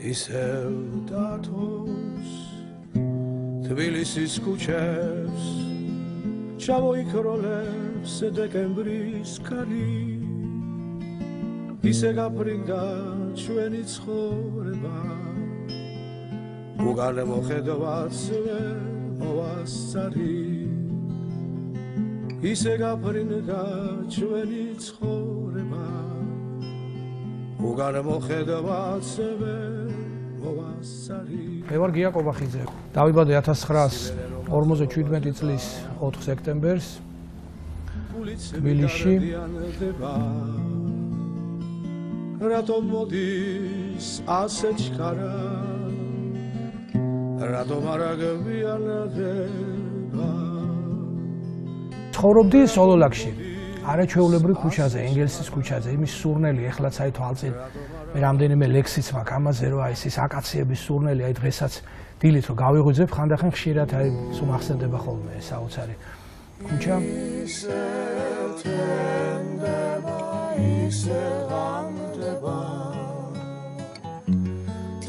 ისევ დათოს თბილისის ქუჩებს ჩამოიქროლებს დეკემბრის ქარი ისე გაფრინდა ჩვენი ცხოვრება უგანე მოხედავაც ვერ მოვასწარი ისე გაფრინდა ჩვენი ცხოვრება უგანე მოხედავაც ვერ მე ვარ გია კობახიძე. დავიბადე 1957 წლის 4 სექტემბერს თბილისში. რატომ მოდის ასე ჩქარა? რატომ არ აგვიანდება? ცხოვრობდი სოლოლაკში. არაჩვეულებრივ ქუჩაზე, ენგელსის ქუჩაზე, იმის სურნელი ეხლა საით თვალწინ მე რამდენიმე ლექსიც მაქვს ამაზე, რომ აი ეს აკაციების სურნელი, აი დღესაც დილით რომ გავიღვიძებ, ხანდახან ხშირად აი სულ მახსენდება ხოლმე ეს საოცარი ქუჩა.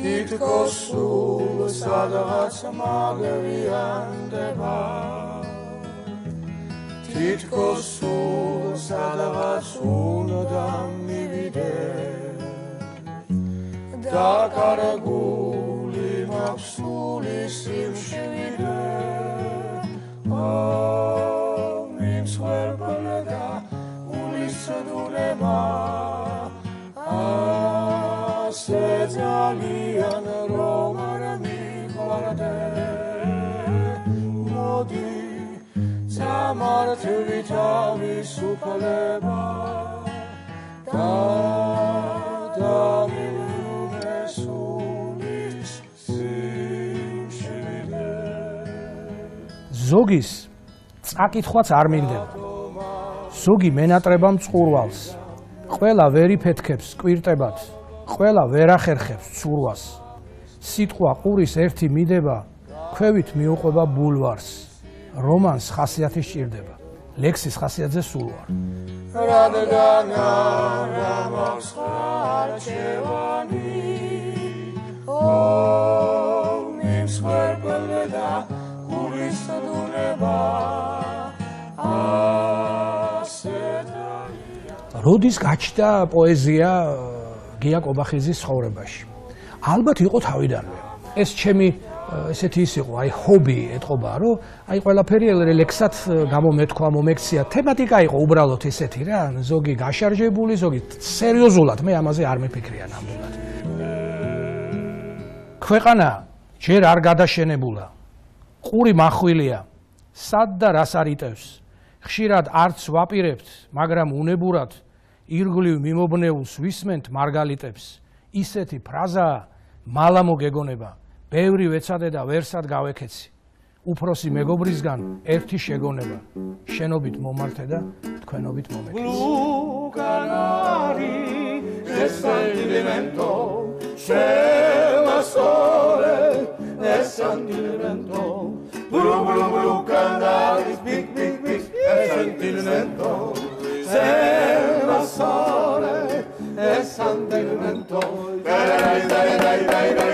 თითქოს სულ სადღაც მაგვიანდება თითქოს სულ სადღაც უნდა მივიდე დაკარგული მაქვს სული სიმშვიდე მიმსხვერპლ და უნისდურება ასე ძალიან რომ არ მიყვარდე მოდი სამართლით თავისუფლება დამილუნე სულის სიმშვიდე ზოგის წაკითხვაც არ მინდება ზოგი მენატრება მწყურვალს ყველა ვერ იფეთქებს კვირტებად ყველა ვერ ახერხებს ცურვას სიტყვა ყურის ერთი მიდება ქვევით მიუყვება ბულვარს რომანს ხასიათი სჭირდება ლექსის ხასიათზე სულ ვარ რადგან არა მაქვს არჩევანი მიმსხვერპლ და უნისდურება როდის გაჩნდა პოეზია გია კობახიძის ცხოვრებაში ალბათ იყო თავიდანვე ეს ჩემი ესეთი ის იყო, აი ჰობი ეთყობა, რომ აი ყველაფერი ლექსად გამომეთქვა, მომექცია, თემატიკა იყო უბრალოდ ესეთი რა, ზოგი გაშარჟებული, ზოგი სერიოზულად, მე ამაზე არ მეფიქრია ნამდვილად. ქვეყანა ჯერ არ გადაშენებულა, ყური მახვილია, სად და რას არიტევს, ხშირად არც ვაპირებთ, მაგრამ უნებურად ირგვლივ მიმობნეულს ვისმენთ მარგალიტებს, ისეთი ფრაზაა, მალა მოგეგონება. ბევრი ვეცადე და ვერსად გავეკეცი. უფროსი მეგობრისგან ერთი შეგონება. შენობით მომართე და თქვენობით მომეკეცი. Blu canari, e sentimento, c'è la sole, e sentimento. Blu, blu, blu canari, big, big, big, e sentimento. C'è la sole, e sentimento. Dai, dai, dai, dai, dai, dai.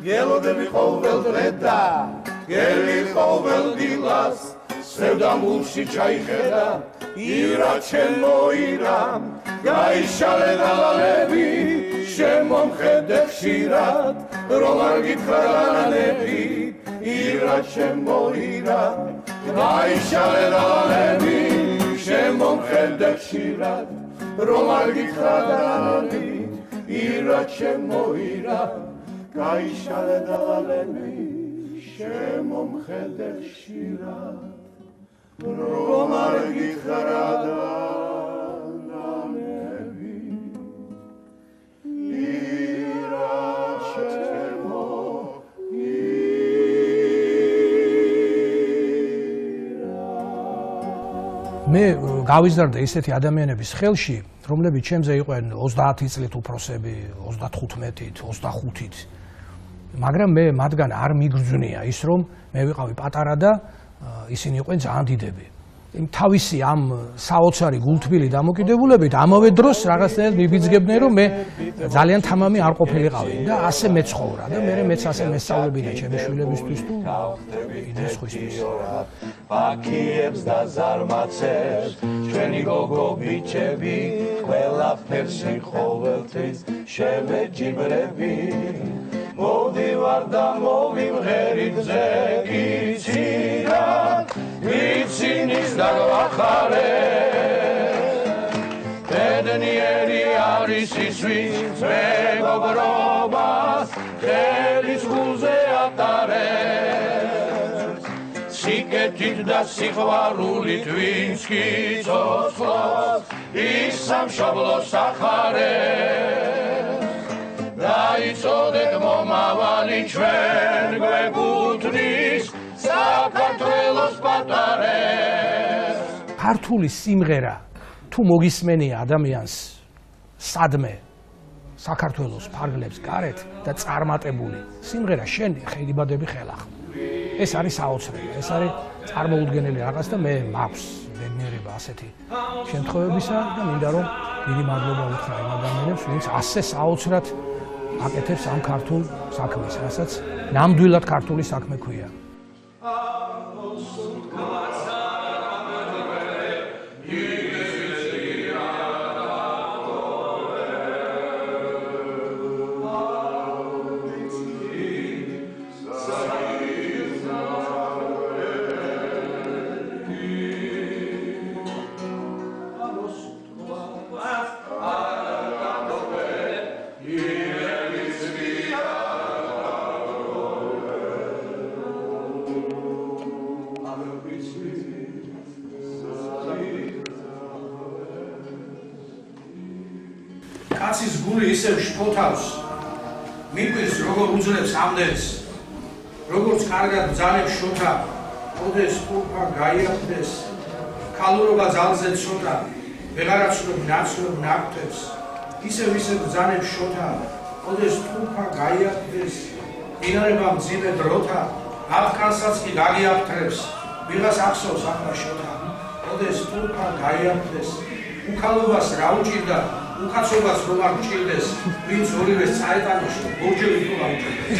Gelodemi qovel dreda, geli qovel dilas, sevdamulshi chaykheda, ira chemo iram. გაიშალე დავალები შემომხედე ხშირად რომ არ გითხრანები ირა ჩემო ირა გაიშალე დავალები შემომხედე ხშირად რომ არ გითხრანები ირა ჩემო ირა გაიშალე დავალები შემომხედე ხშირად რომ არ გითხრანები მე გავიზარდე ისეთი ადამიანების ხელში, რომლებიც ჩემზე იყვნენ 30 წლით უფროსები, 35-ით, 25-ით. მაგრამ მე მათგან არ მიგრძვნია ის, რომ მე ვიყავი პატარა და ისინი იყვნენ ძალიან დიდები. თავისი ამ საოცარი გულთბილი დამოკიდებულებით ამავე დროს რაღაცნაირად მიბიძგებდნენ, რომ მე ძალიან თამამი არ ყოფილიყავი და ასე მეცხოვრა და მე მეც ასე მესწავლებინა ჩემი შვილებისთვის თუ კიდე სხვისთვის. Pakieps da zarmacers, ჩვენი გოგო ბიჭები, ყველაფერში ყოველთვის შევეჯიბრები. მოვდივარ და მოვიმღერებ ზეკიცინად, ვიცინის დაგვახარე. ბედნიერი არის ის, ვინც მეგობრობას ხელის გულზე ატარებს. სიკეთით და სიყვარულით ვინც კი ცოცხლობს, ის სამშობლოს ახარებს. დაიცოდეთ მომავალი ჩვენ გვეკუთვნის საქართველოს პატარებს. ქართული სიმღერა თუ მოგისმენია ადამიანს სადმე საქართველოს ფარგლებს გარეთ და წარმატებული სიმღერა შენ ხელიბადები ხელახ. ეს არის საოცრება, ეს არის წარმოუდგენელი რაღაც და მე მაქვს ბედნიერება ასეთი შემთხვევებისა და მინდა რომ დიდი მადლობა უთხრა იმ ადამიანებს, ვინც ასე საოცრად აკეთებს ამ ქართულ საქმეს, რასაც ნამდვილად ქართული საქმე ქვია. კაცის გული ისევ შფოთავს, მიკვირს როგორ უძლებს ამდენს, როგორც კარგად ბრძანებს შოთა, ოდეს თურქა გაიაფდეს, ქალურობა ძალზე ცოტა, ვეღარაცნობ ნაცნობ ნაკვთებს, ისევ ბრძანებს შოთა, ოდეს თურქა გაიაფდეს, დინარება მძიმე დროთა, აფხანსაც კი გაგიაფთრებს, ვიღას ახსოვს ახლა შოთა, ოდეს თურქა გაიაფდეს, უქალობას რა უჭირდა, უკაცობას რომ არ გჭირდეს, ვინც ორივეს წაეტანოს, ორჯერ უფრო გაუჭირდეს.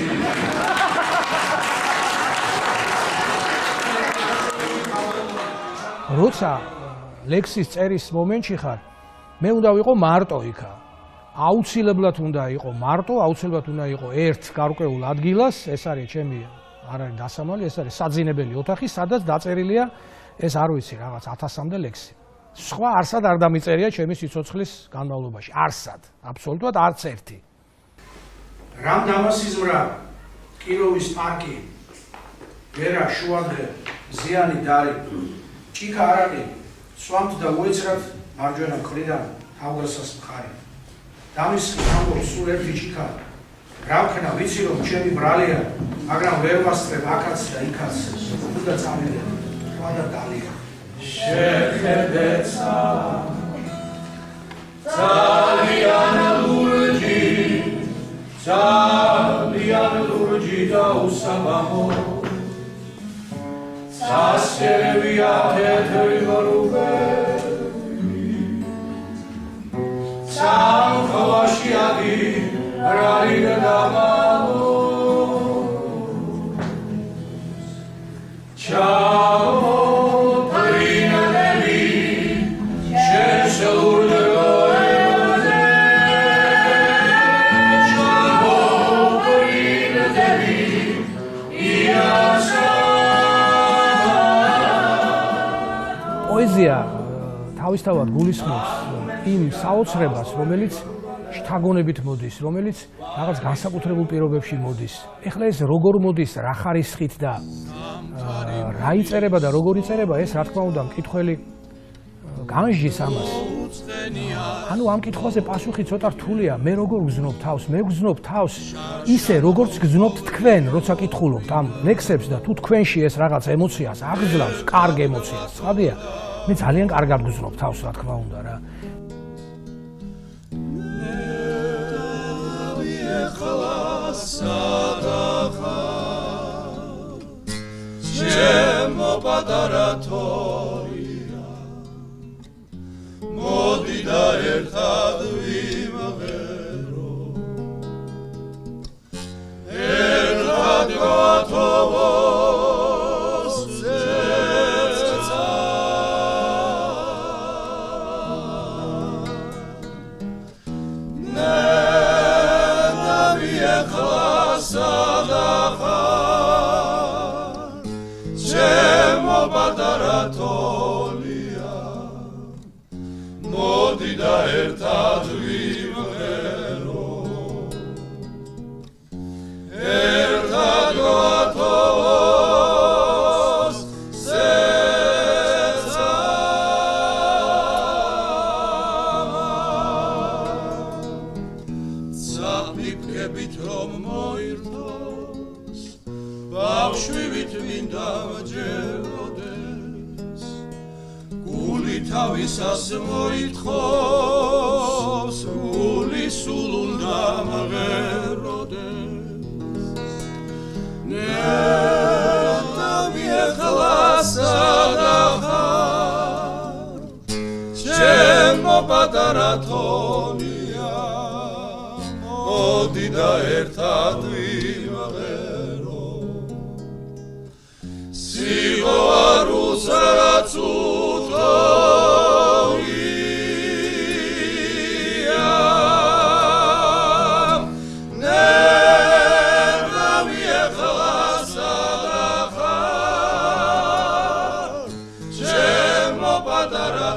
როცა ლექსის წერის მომენტში ხარ, მე უნდა ვიყო მარტო იქა. აუცილებლად უნდა იყო მარტო, აუცილებლად უნდა იყო ერთ გარკვეულ ადგილას, ეს არის ჩემი არ არის დასამალი, ეს არის საძინებელი ოთახი, სადაც დაწერილია ეს არ ვიცი რაღაც 1000-მდე ლექსი. სხვა არსად არ დამიწერია ჩემი სიცოცხლის განმავლობაში. არსად, აბსოლუტურად არც ერთი. რამ დამასიზმრა კიროვის პარკი, ვერა შუადღე, ზიანი დარი, ჭიქა არაყი, სვამთ და უეცრად მარჯვენა მხრიდან თავგასას მხარი. დამისხი ამბობს სულ ერთი ჭიქა, რა ვქნა ვიცი რომ ჩემი ბრალია, მაგრამ ვერ ვასწრებ აქაც და იქაც, უნდა წავიდე, სხვა და დალია. შეხედეცა ძალიან ლურჯი და უსაბამო სასევია თეთრი ღრუბელი სამხობაში აგი რალი გადამალო პოეზია თავისთავად გულისხმობს იმ საოცრებას, რომელიც შთაგონებით მოდის, რომელიც რაღაც განსაკუთრებულ პირობებში მოდის. ეხლა ეს როგორ მოდის, რა ხარისხით და რა იწერება და როგორ იწერება, ეს რა თქმა უნდა მკითხველი განსჯის ამას. ანუ ამ კითხვაზე პასუხი ცოტა რთულია. მე როგორ ვგზნობ თავს? მე ვგზნობ თავს ისე, როგორც გზნობთ თქვენ, როცა კითხულობთ ამ ლექსებს და თუ თქვენში ეს რაღაც ემოციას აგძლავს, კარგ ემოციას, ცხადია, მე ძალიან კარგად გძნობ თავს, რა თქმა უნდა რა. ჩემო პატარა თორია მოდი და ერთად ვიმღერო ერთად გვათოვოს ზეცა ნენა მიეხლასა ჩემო პატარა თოლია მოდი და ერთად ვიმღერო ერთად გვათოვოს ზეცა წაფიქრებით რომ მოირთოს ბავშვივით მინდა ვჯეროდეს გული თავისას მოითხოვს გული სულ უნდა მღეროდეს ნენა მიეხლასა და ხარ ჩემო პატარა თონია მოდი და ერთად ვიმღერო სიყვარულს რაც უთხოვია ნენა მიეხლასა და ხარ ჩემო პატარა